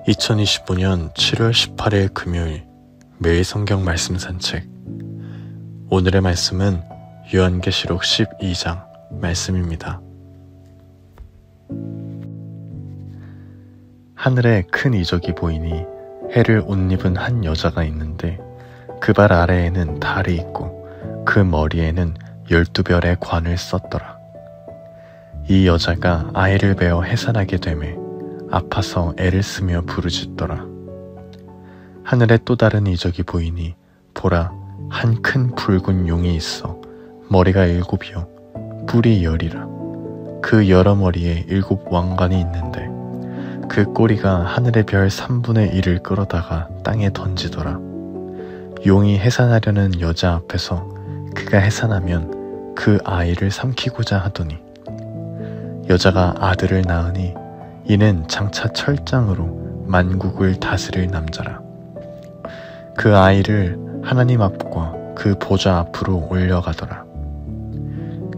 2025년 7월 18일 금요일 매일 성경 말씀 산책. 오늘의 말씀은 요한계시록 12장 말씀입니다. 하늘에 큰 이적이 보이니 해를 옷 입은 한 여자가 있는데 그 발 아래에는 달이 있고 그 머리에는 12별의 관을 썼더라. 이 여자가 아이를 베어 해산하게 되매 아파서 애를 쓰며 부르짖더라. 하늘에 또 다른 이적이 보이니 보라, 한 큰 붉은 용이 있어 머리가 7이요 뿔이 10이라. 그 여러 머리에 7 왕관이 있는데 그 꼬리가 하늘의 별 3분의 1을 끌어다가 땅에 던지더라. 용이 해산하려는 여자 앞에서 그가 해산하면 그 아이를 삼키고자 하더니 여자가 아들을 낳으니 이는 장차 철장으로 만국을 다스릴 남자라. 그 아이를 하나님 앞과 그 보좌 앞으로 올려가더라.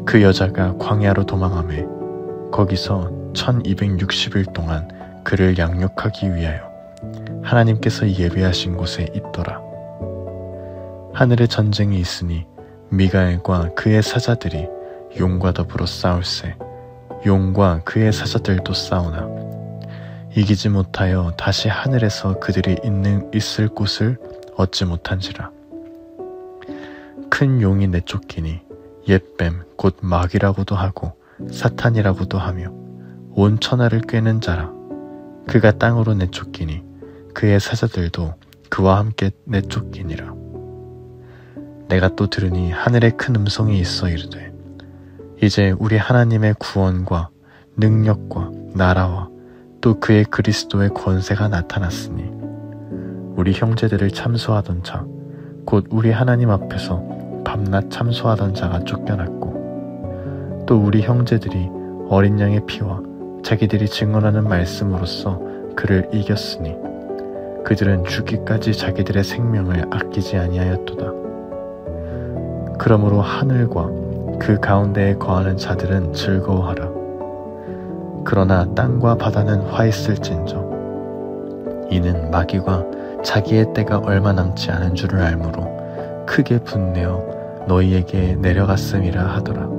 그 여자가 광야로 도망하매 거기서 1260일 동안 그를 양육하기 위하여 하나님께서 예비하신 곳에 있더라. 하늘에 전쟁이 있으니 미가엘과 그의 사자들이 용과 더불어 싸울세. 용과 그의 사자들도 싸우나 이기지 못하여 다시 하늘에서 그들이 있을 곳을 얻지 못한지라. 큰 용이 내쫓기니 옛뱀 곧 마귀라고도 하고 사탄이라고도 하며 온 천하를 꿰는 자라. 그가 땅으로 내쫓기니 그의 사자들도 그와 함께 내쫓기니라. 내가 또 들으니 하늘에 큰 음성이 있어 이르되 이제 우리 하나님의 구원과 능력과 나라와 또 그의 그리스도의 권세가 나타났으니 우리 형제들을 참소하던 자 곧 우리 하나님 앞에서 밤낮 참소하던 자가 쫓겨났고 또 우리 형제들이 어린 양의 피와 자기들이 증언하는 말씀으로써 그를 이겼으니 그들은 죽기까지 자기들의 생명을 아끼지 아니하였도다. 그러므로 하늘과 그 가운데에 거하는 자들은 즐거워하라. 그러나 땅과 바다는 화 있을진저 이는 마귀가 자기의 때가 얼마 남지 않은 줄을 알므로 크게 분내어 너희에게 내려갔음이라 하더라.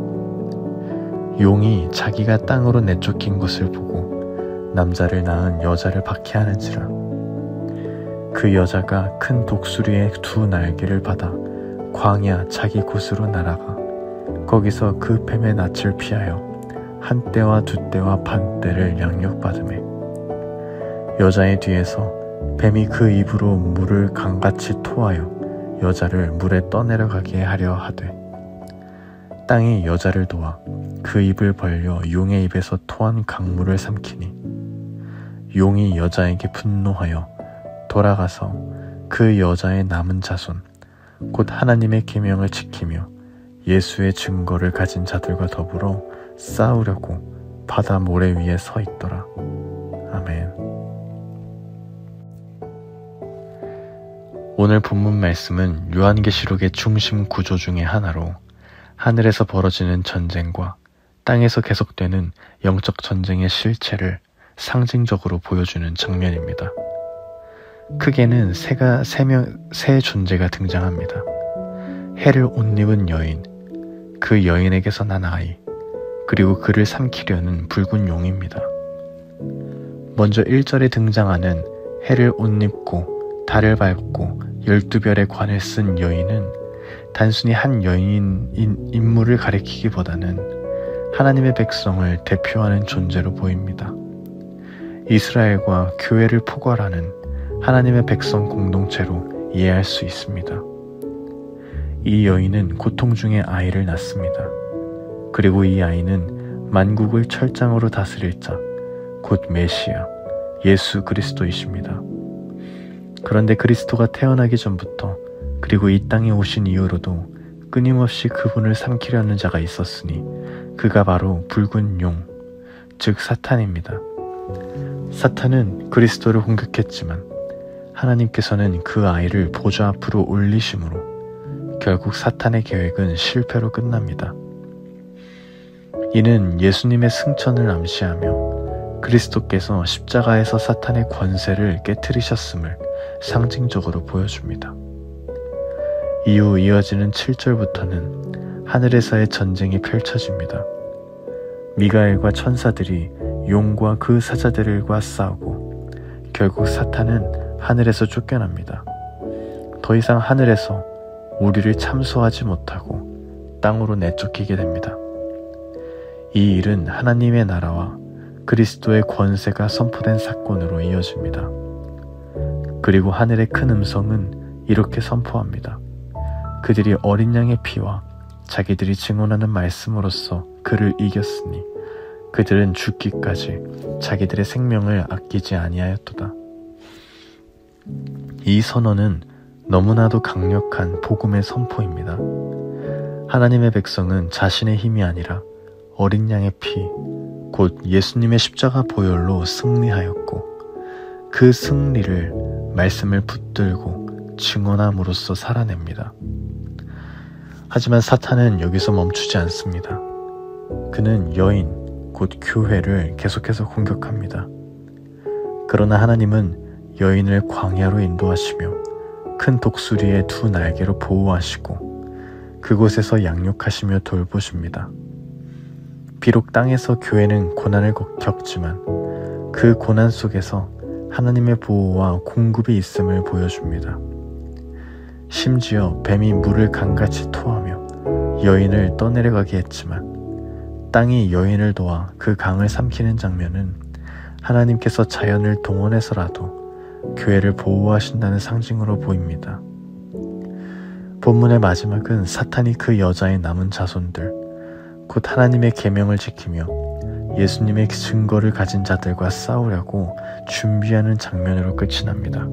용이 자기가 땅으로 내쫓긴 것을 보고 남자를 낳은 여자를 박해하는지라. 그 여자가 큰 독수리의 2 날개를 받아 광야 자기 곳으로 날아가 거기서 그 뱀의 낯을 피하여 1때와 2때와 반때를 양육받으매 여자의 뒤에서 뱀이 그 입으로 물을 강같이 토하여 여자를 물에 떠내려가게 하려 하되 땅이 여자를 도와 그 입을 벌려 용의 입에서 토한 강물을 삼키니 용이 여자에게 분노하여 돌아가서 그 여자의 남은 자손 곧 하나님의 계명을 지키며 예수의 증거를 가진 자들과 더불어 싸우려고 바다 모래 위에 서 있더라. 아멘. 오늘 본문 말씀은 요한계시록의 중심 구조 중의 하나로 하늘에서 벌어지는 전쟁과 땅에서 계속되는 영적 전쟁의 실체를 상징적으로 보여주는 장면입니다. 크게는 세 존재가 등장합니다. 해를 옷 입은 여인, 그 여인에게서 난 아이, 그리고 그를 삼키려는 붉은 용입니다. 먼저 1절에 등장하는 해를 옷 입고 달을 밟고 12별의 관을 쓴 여인은 단순히 한 여인인 인물을 가리키기보다는 하나님의 백성을 대표하는 존재로 보입니다. 이스라엘과 교회를 포괄하는 하나님의 백성 공동체로 이해할 수 있습니다. 이 여인은 고통 중에 아이를 낳습니다. 그리고 이 아이는 만국을 철장으로 다스릴 자, 곧 메시아, 예수 그리스도이십니다. 그런데 그리스도가 태어나기 전부터 그리고 이 땅에 오신 이후로도 끊임없이 그분을 삼키려는 자가 있었으니 그가 바로 붉은 용, 즉 사탄입니다. 사탄은 그리스도를 공격했지만 하나님께서는 그 아이를 보좌 앞으로 올리심으로 결국 사탄의 계획은 실패로 끝납니다. 이는 예수님의 승천을 암시하며 그리스도께서 십자가에서 사탄의 권세를 깨트리셨음을 상징적으로 보여줍니다. 이후 이어지는 7절부터는 하늘에서의 전쟁이 펼쳐집니다. 미가엘과 천사들이 용과 그 사자들과 싸우고 결국 사탄은 하늘에서 쫓겨납니다. 더 이상 하늘에서 우리를 참소하지 못하고 땅으로 내쫓기게 됩니다. 이 일은 하나님의 나라와 그리스도의 권세가 선포된 사건으로 이어집니다. 그리고 하늘의 큰 음성은 이렇게 선포합니다. 그들이 어린 양의 피와 자기들이 증언하는 말씀으로써 그를 이겼으니 그들은 죽기까지 자기들의 생명을 아끼지 아니하였도다. 이 선언은 너무나도 강력한 복음의 선포입니다. 하나님의 백성은 자신의 힘이 아니라 어린 양의 피, 곧 예수님의 십자가 보혈로 승리하였고 그 승리를 말씀을 붙들고 증언함으로써 살아냅니다. 하지만 사탄은 여기서 멈추지 않습니다. 그는 여인, 곧 교회를 계속해서 공격합니다. 그러나 하나님은 여인을 광야로 인도하시며 큰 독수리의 두 날개로 보호하시고 그곳에서 양육하시며 돌보십니다. 비록 땅에서 교회는 고난을 겪지만 그 고난 속에서 하나님의 보호와 공급이 있음을 보여줍니다. 심지어 뱀이 물을 강같이 토하며 여인을 떠내려가게 했지만 땅이 여인을 도와 그 강을 삼키는 장면은 하나님께서 자연을 동원해서라도 교회를 보호하신다는 상징으로 보입니다. 본문의 마지막은 사탄이 그 여자의 남은 자손들, 곧 하나님의 계명을 지키며 예수님의 증거를 가진 자들과 싸우려고 준비하는 장면으로 끝이 납니다.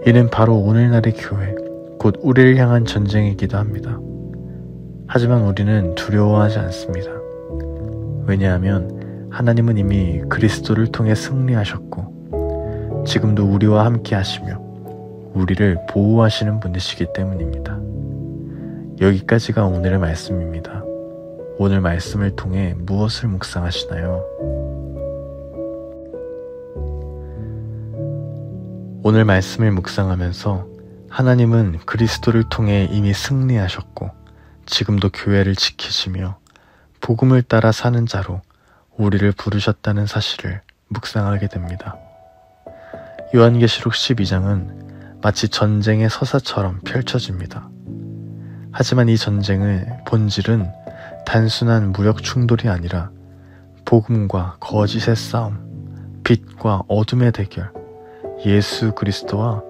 이는 바로 오늘날의 교회, 곧 우리를 향한 전쟁이기도 합니다. 하지만 우리는 두려워하지 않습니다. 왜냐하면 하나님은 이미 그리스도를 통해 승리하셨고 지금도 우리와 함께 하시며 우리를 보호하시는 분이시기 때문입니다. 여기까지가 오늘의 말씀입니다. 오늘 말씀을 통해 무엇을 묵상하시나요? 오늘 말씀을 묵상하면서 하나님은 그리스도를 통해 이미 승리하셨고 지금도 교회를 지키시며 복음을 따라 사는 자로 우리를 부르셨다는 사실을 묵상하게 됩니다. 요한계시록 12장은 마치 전쟁의 서사처럼 펼쳐집니다. 하지만 이 전쟁의 본질은 단순한 무력 충돌이 아니라 복음과 거짓의 싸움, 빛과 어둠의 대결, 예수 그리스도의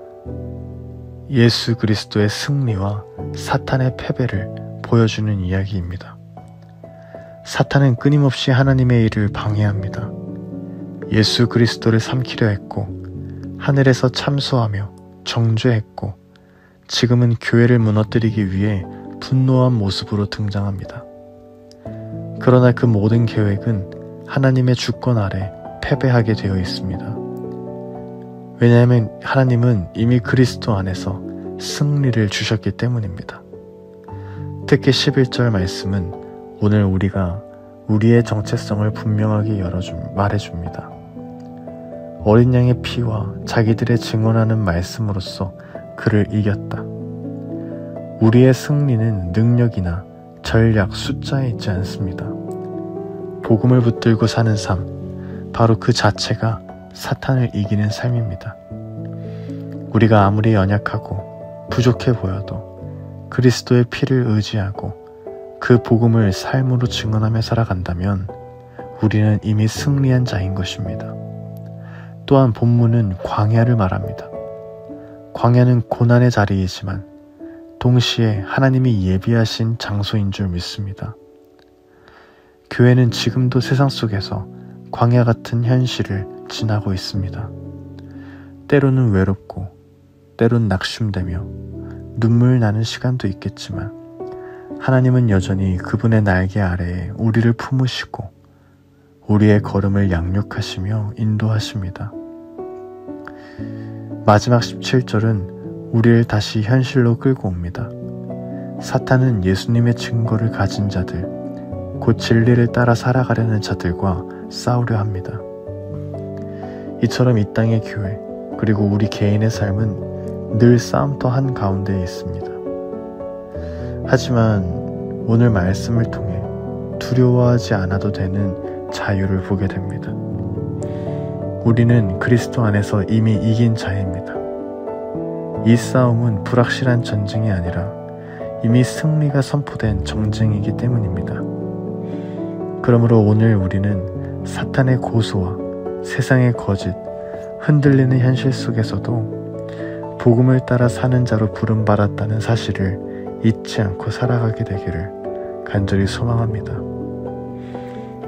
승리와 사탄의 패배를 보여주는 이야기입니다. 사탄은 끊임없이 하나님의 일을 방해합니다. 예수 그리스도를 삼키려 했고 하늘에서 참소하며 정죄했고 지금은 교회를 무너뜨리기 위해 분노한 모습으로 등장합니다. 그러나 그 모든 계획은 하나님의 주권 아래 패배하게 되어 있습니다. 왜냐하면 하나님은 이미 그리스도 안에서 승리를 주셨기 때문입니다. 특히 11절 말씀은 오늘 우리가 우리의 정체성을 분명하게 말해줍니다. 어린 양의 피와 자기들의 증언하는 말씀으로써 그를 이겼다. 우리의 승리는 능력이나 전략, 숫자에 있지 않습니다. 복음을 붙들고 사는 삶, 바로 그 자체가 사탄을 이기는 삶입니다. 우리가 아무리 연약하고 부족해 보여도 그리스도의 피를 의지하고 그 복음을 삶으로 증언하며 살아간다면 우리는 이미 승리한 자인 것입니다. 또한 본문은 광야를 말합니다. 광야는 고난의 자리이지만 동시에 하나님이 예비하신 장소인 줄 믿습니다. 교회는 지금도 세상 속에서 광야 같은 현실을 지나고 있습니다. 때로는 외롭고 때론 낙심되며 눈물 나는 시간도 있겠지만 하나님은 여전히 그분의 날개 아래에 우리를 품으시고 우리의 걸음을 양육하시며 인도하십니다. 마지막 17절은 우리를 다시 현실로 끌고 옵니다. 사탄은 예수님의 증거를 가진 자들, 곧 진리를 따라 살아가려는 자들과 싸우려 합니다. 이처럼 이 땅의 교회 그리고 우리 개인의 삶은 늘 싸움터 한가운데에 있습니다. 하지만 오늘 말씀을 통해 두려워하지 않아도 되는 자유를 보게 됩니다. 우리는 그리스도 안에서 이미 이긴 자입니다. 이 싸움은 불확실한 전쟁이 아니라 이미 승리가 선포된 정쟁이기 때문입니다. 그러므로 오늘 우리는 사탄의 고소와 세상의 거짓, 흔들리는 현실 속에서도 복음을 따라 사는 자로 부름받았다는 사실을 잊지 않고 살아가게 되기를 간절히 소망합니다.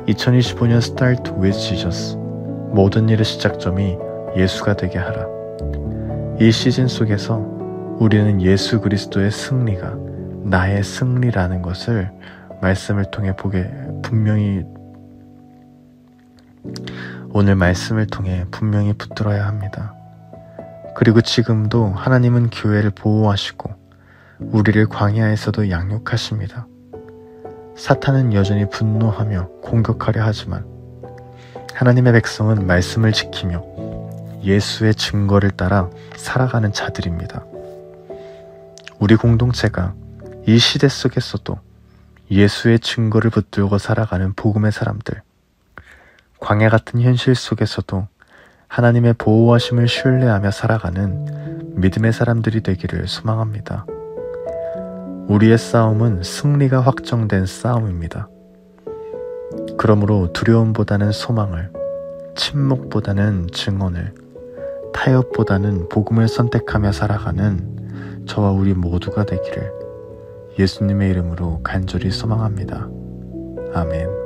2025년 Start with Jesus. 모든 일의 시작점이 예수가 되게 하라. 이 시즌 속에서 우리는 예수 그리스도의 승리가 나의 승리라는 것을 말씀을 통해 오늘 말씀을 통해 분명히 붙들어야 합니다. 그리고 지금도 하나님은 교회를 보호하시고 우리를 광야에서도 양육하십니다. 사탄은 여전히 분노하며 공격하려 하지만 하나님의 백성은 말씀을 지키며 예수의 증거를 따라 살아가는 자들입니다. 우리 공동체가 이 시대 속에서도 예수의 증거를 붙들고 살아가는 복음의 사람들, 광야 같은 현실 속에서도 하나님의 보호하심을 신뢰하며 살아가는 믿음의 사람들이 되기를 소망합니다. 우리의 싸움은 승리가 확정된 싸움입니다. 그러므로 두려움보다는 소망을, 침묵보다는 증언을, 타협보다는 복음을 선택하며 살아가는 저와 우리 모두가 되기를 예수님의 이름으로 간절히 소망합니다. 아멘.